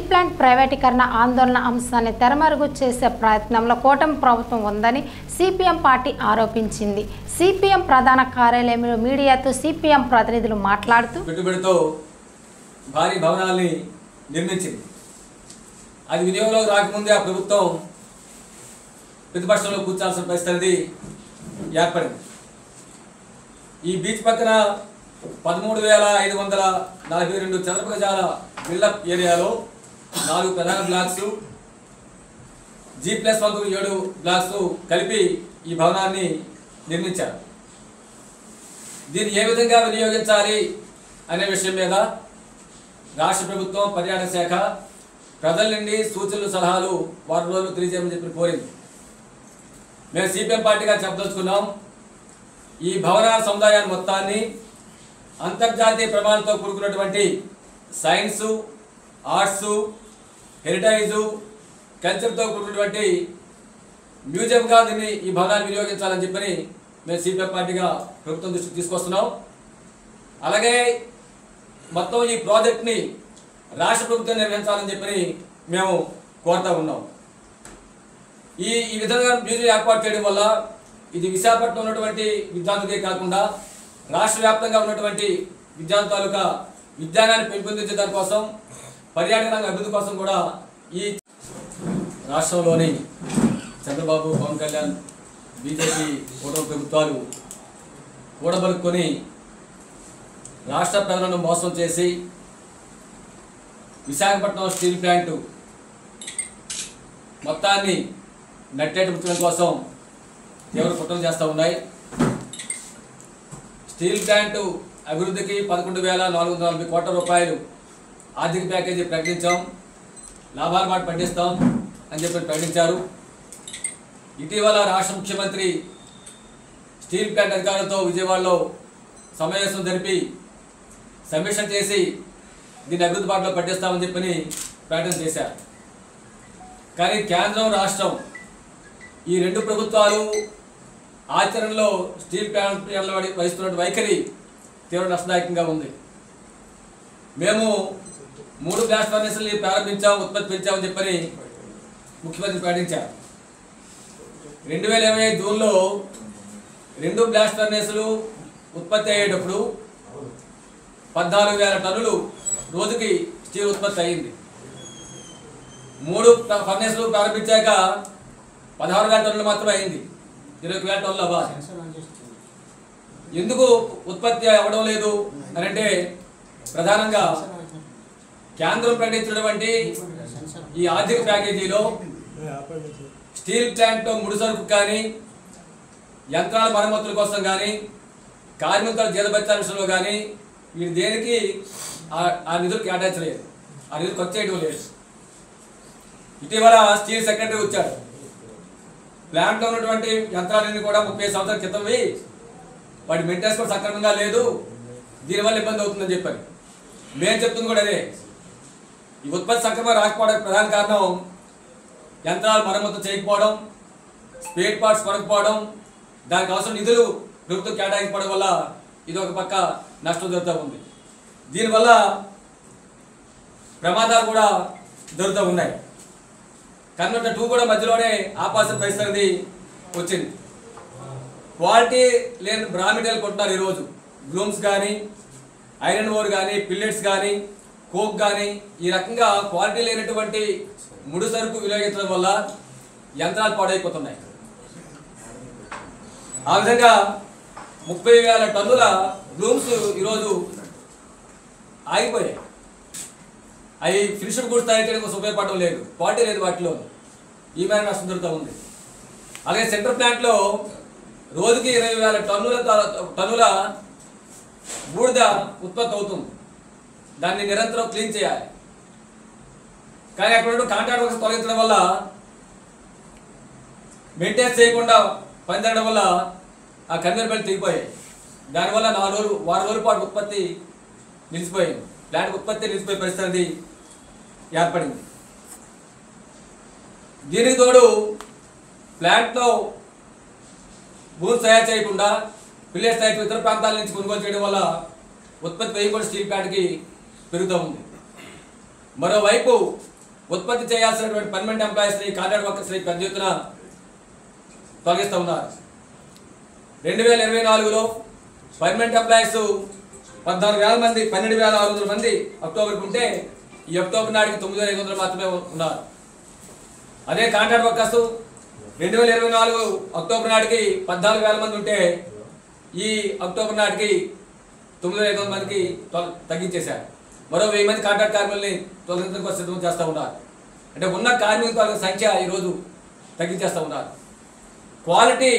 Plant ప్రైవేటీకరణ ఆందోళన అంశాన్ని తెరమరుగు చేసే ప్రయత్నంలో కూటమి ప్రభుత్వం ఉందని సిపిఎం పార్టీ ఆరోపించింది. సిపిఎం ప్రధాన కార్యాలయంలో మీడియాతో సిపిఎం ప్రతినిధులు మాట్లాడుతూ పెట్టుబడితో భారీ భవనాల్ని నిర్మించింది. అది వినియోగంలోకి రాకముందే ఆ ప్రభుత్వం ప్రతిపక్షంలో కూర్చాల్సిన పరిస్థితి ఏర్పడింది. ఈ బీచ్ పక్కన 13,542 చదరపు గజాల బిల్డప్ ఏరియాలో 4 ప్రధాన బ్లాక్స్ G+1 7 బ్లాక్స్ కలిపి ఈ భవనాన్ని నిర్మించారు. దీన్ని ఏ విధంగా వినియోగించాలి అనే విషయం మీద రాష్ట్ర ప్రభుత్వం, పర్యాటక శాఖ ప్రజల నుండి సూచనలు, సలహాలు వారం రోజులు తెలియజేయమని చెప్పి కోరింది. మేము సిపిఎం పార్టీగా చెప్పదలుచుకున్నాం. ఈ భవన సముదాయాన్ని మొత్తాన్ని అంతర్జాతీయ ప్రమాణాలతో కూడుకున్నటువంటి సైన్సు, ఆర్ట్స్, హెరిటేజ్, కల్చర్తో కూడుకున్నటువంటి మ్యూజియంగా దీన్ని ఈ భవనాన్ని వినియోగించాలని చెప్పని మేము సిపిఎం పార్టీగా ప్రభుత్వం దృష్టికి తీసుకొస్తున్నాం. అలాగే మొత్తం ఈ ప్రాజెక్ట్ని రాష్ట్ర ప్రభుత్వం నిర్వహించాలని చెప్పని మేము కోరుతా ఉన్నాం. ఈ విధంగా మ్యూజియం ఏర్పాటు చేయడం వల్ల ఇది విశాఖపట్నం ఉన్నటువంటి విద్యార్థులకే కాకుండా రాష్ట్ర వ్యాప్తంగా ఉన్నటువంటి విద్యార్థుల తాలూకా విజ్ఞానాన్ని పెంపొందించే దానికోసం, పర్యాటక రంగ అభివృద్ధి కోసం కూడా ఈ రాష్ట్రంలోని చంద్రబాబు, పవన్ కళ్యాణ్, బీజేపీ కూటమి ప్రభుత్వాలు కూడబలుక్కొని రాష్ట్ర ప్రజలను మోసం చేసి విశాఖపట్నం స్టీల్ ప్లాంటు మొత్తాన్ని నట్టేట ముచ్చడం కోసం తీవ్ర కుట్రలు చేస్తూ ఉన్నాయి. స్టీల్ ప్లాంటు అభివృద్ధికి 11,440 కోట్ల రూపాయలు ఆర్థిక ప్యాకేజీ ప్రకటించాం, లాభాల మాట పండిస్తాం అని చెప్పి ప్రకటించారు. ఇటీవల రాష్ట్ర ముఖ్యమంత్రి స్టీల్ ప్లాంట్ అధికారులతో విజయవాడలో సమావేశం జరిపి సమీక్ష చేసి దీన్ని అభివృద్ధి బాటలో పట్టిస్తామని చెప్పని ప్రకటన చేశారు. కానీ కేంద్రం, రాష్ట్రం ఈ రెండు ప్రభుత్వాలు ఆచరణలో స్టీల్ ప్లాంట్ వహిస్తున్న వైఖరి తీవ్ర నష్టదాయకంగా ఉంది. మేము 3 బ్లాస్ట్ ఫర్నేసుల్ని ప్రారంభించాం, ఉత్పత్తి పెంచామని చెప్పని ముఖ్యమంత్రి ప్రకటించారు. 2020 జూన్లో 2 బ్లాస్ట్ ఫర్నేసులు ఉత్పత్తి అయ్యేటప్పుడు 14,000 టన్నులు రోజుకి స్టీల్ ఉత్పత్తి అయ్యింది. 3 ఫర్నేసులు ప్రారంభించాక 16,000 టన్నులు మాత్రమే అయింది. 20,000 టన్నులు అవ్వాలి. ఎందుకు ఉత్పత్తి అవ్వడం లేదు అని అంటే ప్రధానంగా కేంద్రం ప్రకటించినటువంటి ఈ ఆర్థిక ప్యాకేజీలో స్టీల్ ప్లాంట్ ముడి సరుకు కానీ, యంత్రాల మరమ్మతుల కోసం కానీ, కార్మికుల జీతభత్యాల విషయంలో కానీ వీరు దేనికి ఆ నిధులు కేటాయించలేదు, ఆ నిధులు ఖర్చు చేయడం లేదు. ఇటీవల స్టీల్ సెక్రటరీ వచ్చాడు. ప్లాంట్లో ఉన్నటువంటి యంత్రాలన్నీ కూడా 30 సంవత్సరాల క్రితంవి, వాటి మెయింటెనెన్స్ కూడా సక్రమంగా లేదు, దీనివల్ల ఇబ్బంది అవుతుందని చెప్పారు. మేము చెప్తుంది కూడా అదే. ఈ ఉత్పత్తి సక్రమంగా రాకపోవడానికి ప్రధాన కారణం యంత్రాలు మరమ్మతు చేయకపోవడం, స్పేర్ పార్ట్స్ కొనకపోవడం, దానికి అవసరం నిధులు ప్రభుత్వం కేటాయించకపోవడం వల్ల ఇది ఒక పక్క నష్టం జరుగుతూ ఉంది. దీనివల్ల ప్రమాదాలు కూడా జరుగుతూ ఉన్నాయి. కన్వర్టర్ 2 కూడా మధ్యలోనే ఆపాల్సిన పరిస్థితి వచ్చింది. క్వాలిటీ లేని రా మెటీరియల్ కొంటున్నారు ఈరోజు. బ్లూమ్స్ కానీ, ఐరన్ ఓర్ కానీ, పిల్లెట్స్ కానీ, కోక్ కానీ, ఈ రకంగా క్వాలిటీ లేనటువంటి ముడి సరుకు వినియోగించడం వల్ల యంత్రాలు పాడైపోతున్నాయి. ఆ విధంగా 30,000 టన్నుల బ్లూమ్స్ ఈరోజు ఆగిపోయాయి. అవి ఫినిష్డ్ గూడ్స్ తయారు చేయడం కోసం ఉపయోగపడడం లేదు, క్వాలిటీ లేదు వాటిలో. ఈ మేర నష్టం జరుగుతూ ఉంది. అలాగే సెంట్రల్ ప్లాంట్లో రోజుకి 20,000 టన్నుల బూడిద ఉత్పత్తి అవుతుంది. దాన్ని నిరంతరం క్లీన్ చేయాలి. కానీ అక్కడ కాంట్రాక్ట్ వర్కర్స్ తొలగించడం వల్ల, మెయింటెనెన్స్ చేయకుండా పనిచేయడం వల్ల ఆ కన్వేయర్ బెల్ట్ తెగిపోయాయి. దానివల్ల 4 వారం రోజుల పాటు ఉత్పత్తి నిలిచిపోయింది. ప్లాంట్ ఉత్పత్తి నిలిచిపోయే పరిస్థితి ఏర్పడింది. దీనికి తోడు ప్లాంట్లో భూమి తయారు చేయకుండా పిల్లెట్స్ తయారు ఇతర ప్రాంతాల నుంచి కొనుగోలు చేయడం వల్ల ఉత్పత్తి వ్యయం కూడా స్టీల్ ప్లాంట్కి పెరుగుతూ ఉంది. మరోవైపు ఉత్పత్తి చేయాల్సినటువంటి పర్మనెంట్ ఎంప్లాయీస్ని కాంట్రాక్ట్ వర్కర్స్ని పెద్ద ఎత్తున తొలగిస్తూ ఉన్నారు. 2024లో పర్మనెంట్ ఎంప్లాయీస్ 14,000 మంది, 12,600 మంది అక్టోబర్కి ఉంటే ఈ అక్టోబర్ నాటికి 9,500 మాత్రమే ఉన్నారు. అదే కాంట్రాక్ట్ వర్కర్స్ 2024 అక్టోబర్ నాటికి 14,000 మంది ఉంటే ఈ అక్టోబర్ నాటికి 9,500 మందికి తగ్గించేశారు. మరో 1000 మంది కాంట్రాక్ట్ కార్మికుల్ని తొలగించడానికి సిద్ధం చేస్తూ ఉన్నారు. అంటే ఉన్న కార్మికుల సంఖ్య ఈరోజు తగ్గించేస్తూ ఉన్నారు. క్వాలిటీ